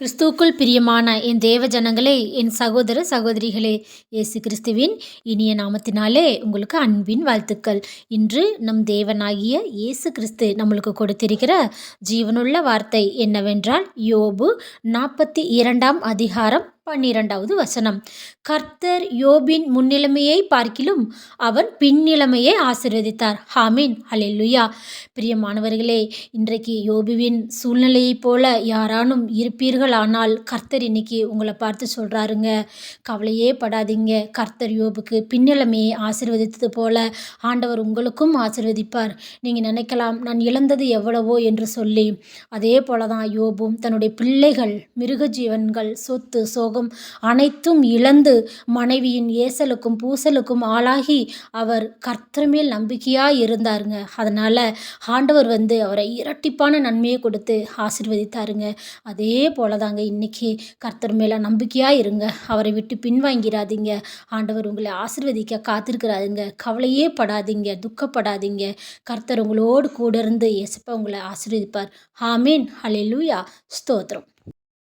கிறிஸ்துவுக்குள் பிரியமான என் தேவ ஜனங்களே, என் சகோதர சகோதரிகளே, இயேசு கிறிஸ்துவின் இனிய நாமத்தினாலே உங்களுக்கு அன்பின் வாழ்த்துக்கள். இன்று நம் தேவனாகிய இயேசு கிறிஸ்து நம்மளுக்கு கொடுத்திருக்கிற ஜீவனுள்ள வார்த்தை என்னவென்றால், யோபு 42ஆம் அதிகாரம் 12வது வசனம். கர்த்தர் யோபின் முன்னிலைமையை பார்க்கிலும் அவன் பின்னிலைமையை ஆசீர்வதித்தார். ஆமீன், அல்லேலூயா. பிரியமானவர்களே, இன்றைக்கு யோபுவின் சூழ்நிலையைப் போல யாரானும் இருப்பீர்கள், ஆனால் கர்த்தர் இன்னைக்கு உங்களை பார்த்து சொல்கிறாருங்க, கவலையே படாதீங்க. கர்த்தர் யோபுக்கு பின்னிலைமையை ஆசீர்வதித்தது போல ஆண்டவர் உங்களுக்கும் ஆசீர்வதிப்பார். நீங்கள் நினைக்கலாம், நான் இழந்தது எவ்வளவோ என்று சொல்லி. அதே போல தான் யோபும் தன்னுடைய பிள்ளைகள், மிருக ஜீவன்கள், சொத்து சோகம் அனைத்தும் இழந்து மனைவியின் ஏசலுக்கும் பூசலுக்கும் ஆளாகி அவர் கர்த்தர் மேல் நம்பிக்கையாக இருந்தாருங்க. அதனால் ஆண்டவர் அவரை இரட்டிப்பான நன்மையை கொடுத்து ஆசீர்வதித்தாருங்க. அதே போல தாங்க இன்னைக்கு கர்த்தர் மேலே நம்பிக்கையாக இருங்க. அவரை விட்டு பின்வாங்கிறாதீங்க. ஆண்டவர் உங்களை ஆசீர்வதிக்க காத்திருக்கிறாருங்க. கவலையே படாதீங்க, துக்கப்படாதீங்க. கர்த்தர் உங்களோடு கூட இருந்து இயேசுப்பா உங்களை ஆசீர்வதிப்பார். ஆமீன், அல்லேலூயா, ஸ்தோத்திரம்.